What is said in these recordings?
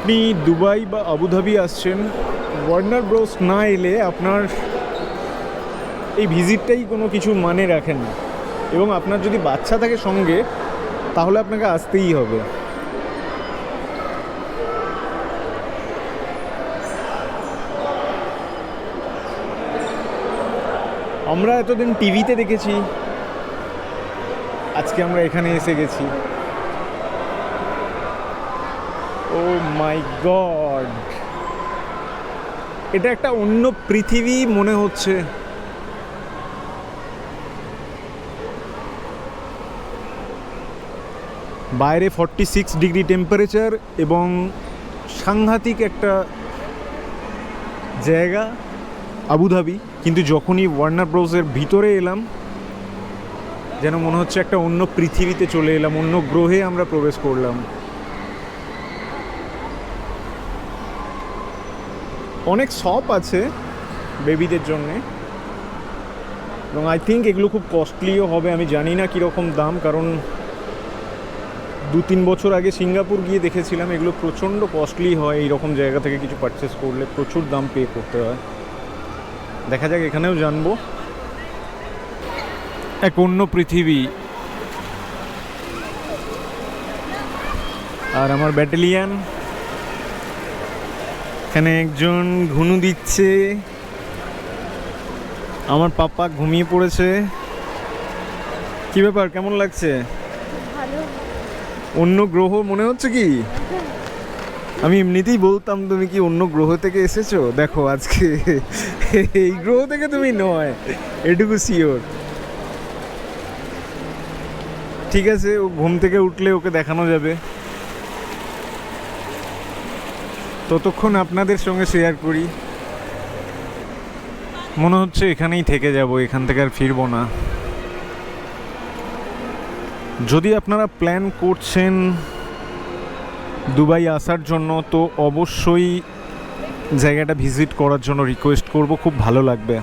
আপনি দুবাই বা আবুধাবি আসছেন, ওয়ার্নার ব্রোস না এলে আপনার এই ভিজিটটাই কোনো কিছু মানে রাখে না। এবং আপনার যদি বাচ্চা থাকে সঙ্গে, তাহলে আপনাকে আসতেই হবে। আমরা এতদিন টিভিতে দেখেছি, আজকে আমরা এখানে এসে গেছি। ও মাই গড, এটা একটা অন্য পৃথিবী মনে হচ্ছে। বাইরে 46 ডিগ্রি টেম্পারেচার এবং সাংঘাতিক একটা জায়গা আবুধাবি, কিন্তু যখনই ওয়ার্নার ব্রোসের ভিতরে এলাম যেন মনে হচ্ছে একটা অন্য পৃথিবীতে চলে এলাম, অন্য গ্রহে আমরা প্রবেশ করলাম। অনেক শপ আছে বেবিদের জন্যে, এবং আই থিঙ্ক এগুলো খুব কস্টলিও হবে। আমি জানি না কীরকম দাম, কারণ 2-3 বছর আগে সিঙ্গাপুর গিয়ে দেখেছিলাম এগুলো প্রচণ্ড কস্টলি হয়। এইরকম জায়গা থেকে কিছু পারচেস করলে প্রচুর দাম পে করতে হয়। দেখা যাক, এখানেও জানবো। এক অন্য পৃথিবী। আর আমার ব্যাটালিয়ান, এখানে একজন ঘুনু দিচ্ছে, আমার পাপা ঘুমিয়ে পড়েছে। কি ব্যাপার, কেমন লাগছে? অন্য গ্রহ মনে হচ্ছে কি? আমি এমনিতেই বলতাম তুমি কি অন্য গ্রহ থেকে এসেছো। দেখো আজকে এই গ্রহ থেকে তুমি নয়, এটুকু শিওর। ঠিক আছে, ও ঘুম থেকে উঠলে ওকে দেখানো যাবে। ততক্ষণ আপনাদের সঙ্গে শেয়ার করি। মনে হচ্ছে এখানেই থেকে যাব, এখান থেকে আর ফিরবো না। যদি আপনারা প্ল্যান করছেন দুবাই আসার জন্য, তো অবশ্যই জায়গাটা ভিজিট করার জন্য রিকোয়েস্ট করব, খুব ভালো লাগবে।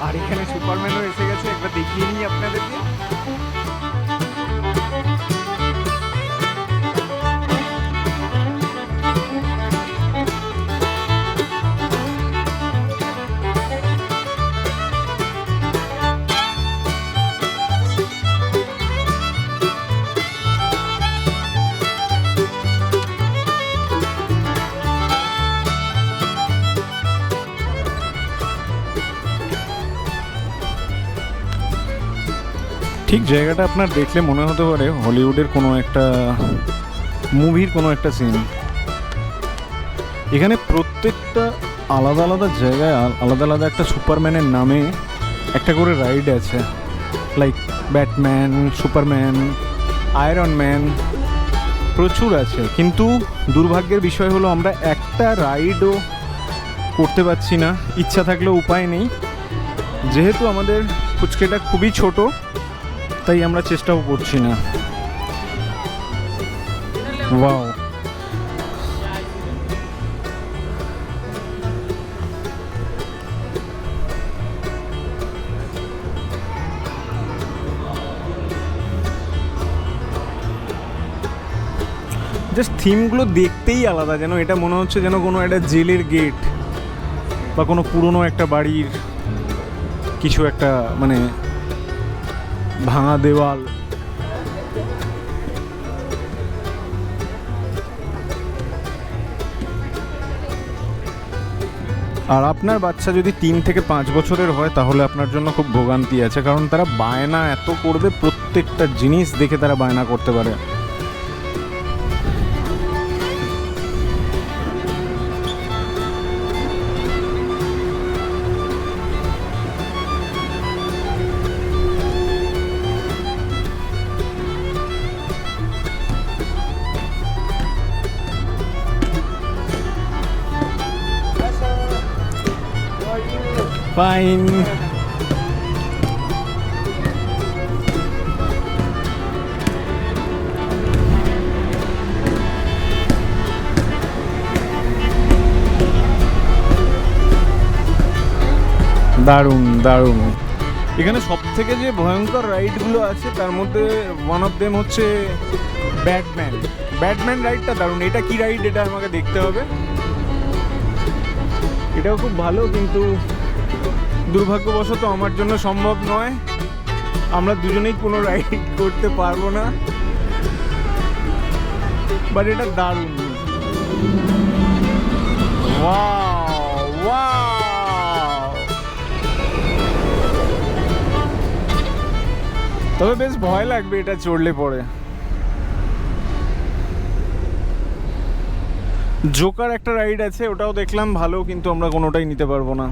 আর এখানে সুপারম্যানও এসে গেছে, একবার দেখিয়ে নিই আপনাদেরকে। ঠিক জায়গাটা আপনার দেখলে মনে হতে পারে হলিউডের কোনো একটা মুভির কোনো একটা সিন। এখানে প্রত্যেকটা আলাদা আলাদা জায়গায় আলাদা আলাদা একটা সুপারম্যানের নামে একটা করে রাইড আছে, like Batman, Superman, iron man, প্রচুর আছে। কিন্তু দুর্ভাগ্যের বিষয় হলো আমরা একটা রাইডও করতে পারছি না। ইচ্ছা থাকলেও উপায় নেই, যেহেতু আমাদের ফুচকেটা খুবই ছোট, তাই আমরা চেষ্টাও করছি না। ওয়াও, জাস্ট থিমগুলো দেখতেই আলাদা, যেন এটা মনে হচ্ছে যেন কোনো একটা জেলের গেট বা কোনো পুরনো একটা বাড়ির কিছু একটা, মানে ভাঙা দেওয়াল। আর আপনার বাচ্চা যদি 3 থেকে 5 বছরের হয়, তাহলে আপনার জন্য খুব ভোগান্তি আছে, কারণ তারা বায়না এত করবে, প্রত্যেকটা জিনিস দেখে তারা বায়না করতে পারে। ফাইন। দারুণ দারুণ। এখানে সব থেকে যে ভয়ঙ্কর রাইডগুলো আছে তার মধ্যে ওয়ান অফ দেম হচ্ছে ব্যাটম্যান রাইডটা দারুণ। এটা কি রাইড, এটা আমাকে দেখতে হবে। এটাও খুব ভালো, কিন্তু দুর্ভাগ্যবশত আমার জন্য সম্ভব নয়। আমরা দুজনেই কোনো রাইড করতে পারবো না, বাট এটা দারুণ। ওয়াও ওয়াও, তবে বেশ ভয় লাগবে এটা চড়লে পরে। জোকার একটা রাইড আছে, ওটাও দেখলাম ভালো, কিন্তু আমরা কোনোটাই নিতে পারবো না।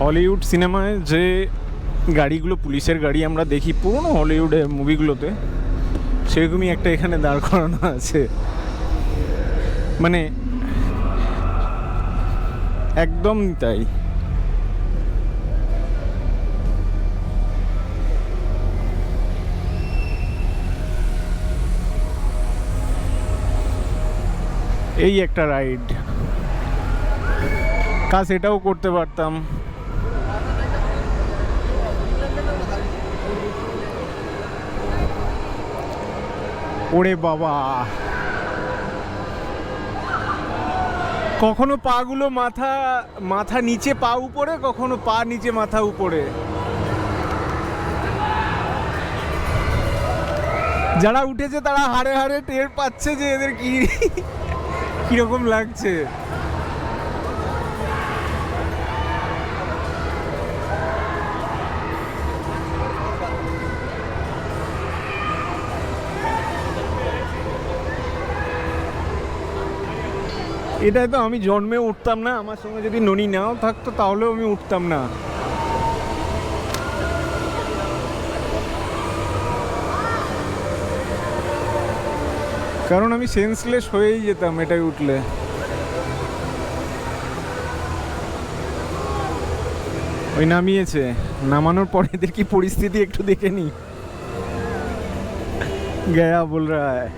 হলিউড সিনেমায় যে গাড়িগুলো পুলিশের গাড়ি আমরা দেখি পুরোনো হলিউডে মুভিগুলোতে, সেরকমই একটা এখানে দাঁড় করানো আছে। মানে একদম তাই। এই একটা রাইড, কাজ এটাও করতে পারতাম। ওরে বাবা, কখনো পাগুলো মাথা নিচে পা উপরে, কখনো পা নিচে মাথা উপরে। যারা উঠেছে তারা হাড়ে হাড়ে টের পাচ্ছে যে এদের কিরকম লাগছে। এটাই তো আমি জন্মে উঠতাম না, আমার সঙ্গে যদি ননি নাও থাকতো তাহলেও আমি উঠতাম না। কারণ আমি সেন্সলেস হয়েই যেতাম এটাই উঠলে। ওই নামিয়েছে, নামানোর পরে এদের কি পরিস্থিতি একটু দেখে নি। গয়া বল রা হ্যায়।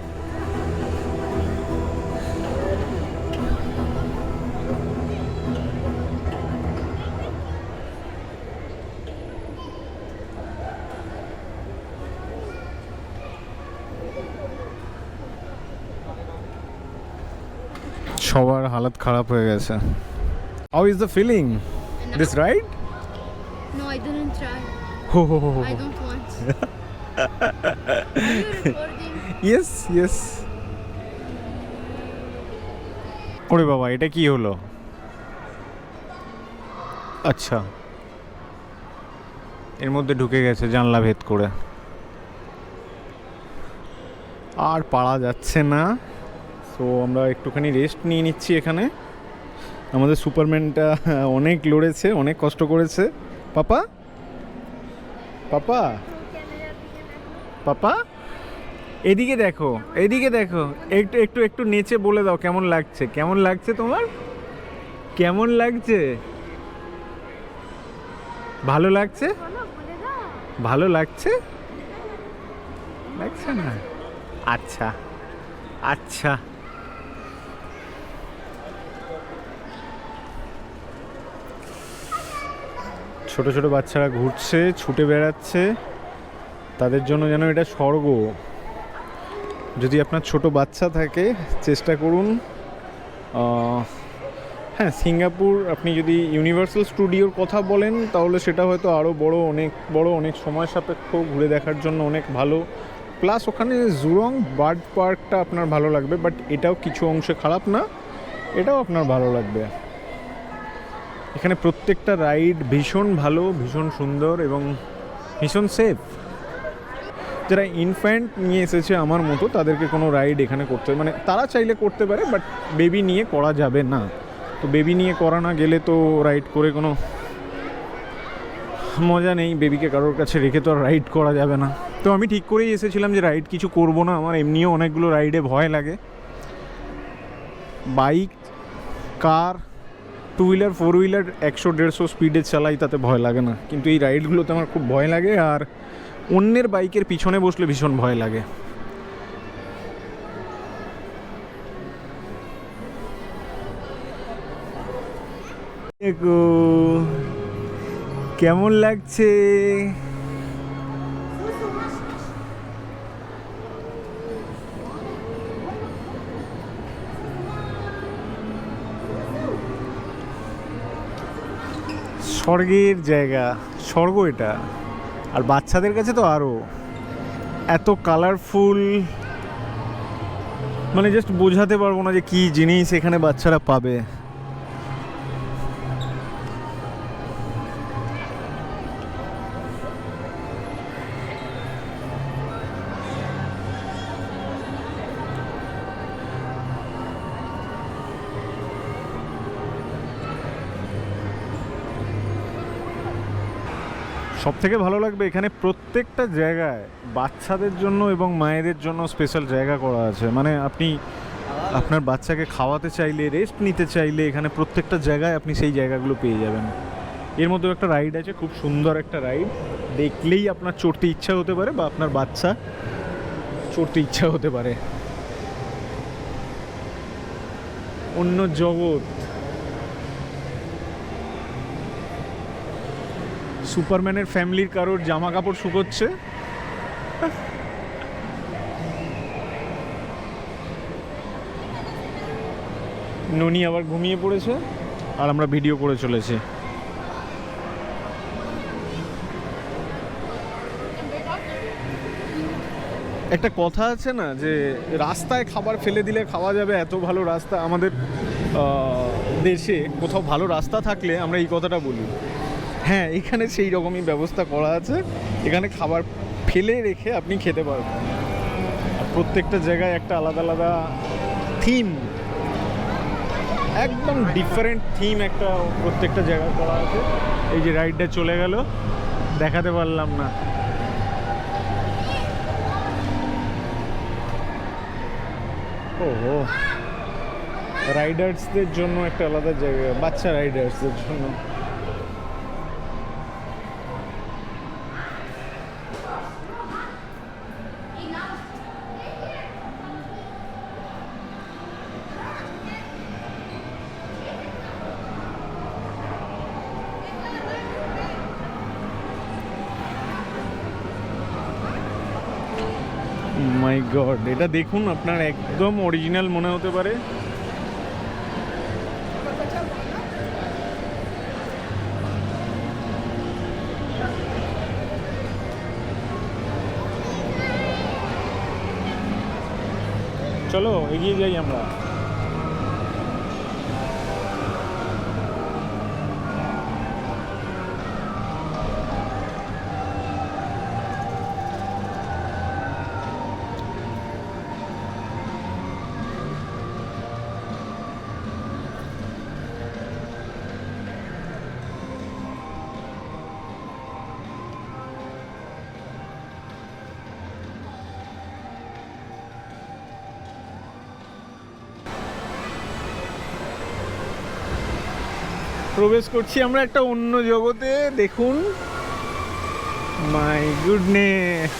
সবার হালত খারাপ হয়ে গেছে। How is the feeling? This ride? No, I didn't try. Ho ho ho. I don't want. Are you recording? Yes. ওরে বাবা, এটা কি হলো? আচ্ছা, এর মধ্যে ঢুকে গেছে জানলা ভেদ করে, আর পারা যাচ্ছে না। তো আমরা একটুখানি রেস্ট নিয়ে নিচ্ছি এখানে। আমাদের সুপারম্যানটা অনেক লড়েছে, অনেক কষ্ট করেছে। পাপা পাপা পাপা, এদিকে দেখো, এদিকে দেখো, একটু একটু একটু নেচে বলে দাও কেমন লাগছে। কেমন লাগছে তোমার? কেমন লাগছে? ভালো লাগছে? ভালো লাগছে? লাগছে না? আচ্ছা আচ্ছা। ছোট ছোট বাচ্চারা ঘুরছে, ছুটে বেড়াচ্ছে, তাদের জন্য যেন এটা স্বর্গ। যদি আপনার ছোট বাচ্চা থাকে চেষ্টা করুন। হ্যাঁ, সিঙ্গাপুর আপনি যদি ইউনিভার্সাল স্টুডিওর কথা বলেন তাহলে সেটা হয়তো আরও অনেক সময় সাপেক্ষ, ঘুরে দেখার জন্য অনেক ভালো। প্লাস ওখানে জুরং বার্ড পার্কটা আপনার ভালো লাগবে, বাট এটাও কিছু অংশে খারাপ না, এটাও আপনার ভালো লাগবে। এখানে প্রত্যেকটা রাইড ভীষণ ভালো, ভীষণ সুন্দর এবং ভীষণ সেফ। যারা ইনফ্যান্ট নিয়ে এসেছে আমার মতো, তাদেরকে কোনো রাইড এখানে করতে, মানে তারা চাইলে করতে পারে, বাট বেবি নিয়ে করা যাবে না। তো বেবি নিয়ে করা না গেলে তো রাইড করে কোনো মজা নেই। বেবিকে কারোর কাছে রেখে তো আর রাইড করা যাবে না। তো আমি ঠিক করেই এসেছিলাম যে রাইড কিছু করব না। আমার এমনিও অনেকগুলো রাইডে ভয় লাগে। বাইক, কার, টু হুইলার, ফোর হুইলার 100-150 স্পিডে চালাই, তাতে ভয় লাগে না, কিন্তু এই রাইডগুলোতে আমার খুব ভয় লাগে। আর অন্যের বাইকের পিছনে বসলে ভীষণ ভয় লাগে। কেমন লাগছে? স্বর্গের জায়গা, স্বর্গ এটা। আর বাচ্চাদের কাছে তো আরও এত কালারফুল, মানে জাস্ট বোঝাতে পারবো না যে কী জিনিস এখানে বাচ্চারা পাবে। সব থেকে ভালো লাগবে এখানে প্রত্যেকটা জায়গায় বাচ্চাদের জন্য এবং মায়েদের জন্য স্পেশাল জায়গা করা আছে। মানে আপনি আপনার বাচ্চাকে খাওয়াতে চাইলে, রেস্ট নিতে চাইলে এখানে প্রত্যেকটা জায়গায় আপনি সেই জায়গাগুলো পেয়ে যাবেন। এর মধ্যেও একটা রাইড আছে, খুব সুন্দর একটা রাইড, দেখলেই আপনার চড়তে ইচ্ছা হতে পারে বা আপনার বাচ্চা চড়তে ইচ্ছা হতে পারে। অন্য জগৎ। সুপারম্যানের ফ্যামিলির কারোর জামা কাপড় শুকোচ্ছে। ননি আবার ঘুমিয়ে পড়েছে আর আমরা ভিডিও করে চলেছি। একটা কথা আছে না যে রাস্তায় খাবার ফেলে দিলে খাওয়া যাবে, এত ভালো রাস্তা আমাদের দেশে কোথাও ভালো রাস্তা থাকলে আমরা এই কথাটা বলি। হ্যাঁ, এখানে সেই রকমই ব্যবস্থা করা আছে, এখানে খাবার ফেলে রেখে আপনি খেতে পারবেন। আর প্রত্যেকটা জায়গায় একটা আলাদা আলাদা থিম, একদম ডিফারেন্ট থিম একটা প্রত্যেকটা জায়গায় করা আছে। এই যে রাইডটা চলে গেল, দেখাতে পারলাম না। ও রাইডার্সদের জন্য একটা আলাদা জায়গা, বাচ্চা রাইডার্সদের জন্য। মাই গড, এটা দেখুন, আপনার একদম অরিজিনাল মনে হতে পারে। চলো এগিয়ে যাই আমরা। প্রবেশ করছি আমরা একটা অন্য জগতে। দেখুন, মাই গুডনেস,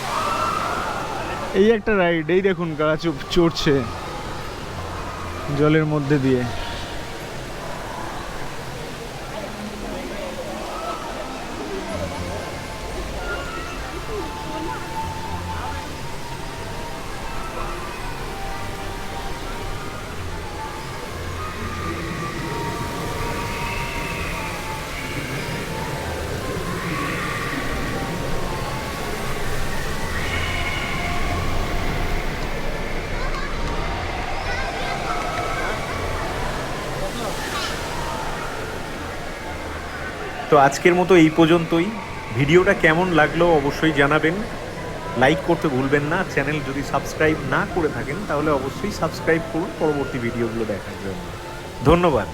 এই একটা রাইড, এই দেখুন কারা চড়ছে জলের মধ্যে দিয়ে। তো আজকের মতো এই পর্যন্তই। ভিডিওটা কেমন লাগলো অবশ্যই জানাবেন, লাইক করতে ভুলবেন না। চ্যানেল যদি সাবস্ক্রাইব না করে থাকেন তাহলে অবশ্যই সাবস্ক্রাইব করুন পরবর্তী ভিডিওগুলো দেখার জন্য। ধন্যবাদ।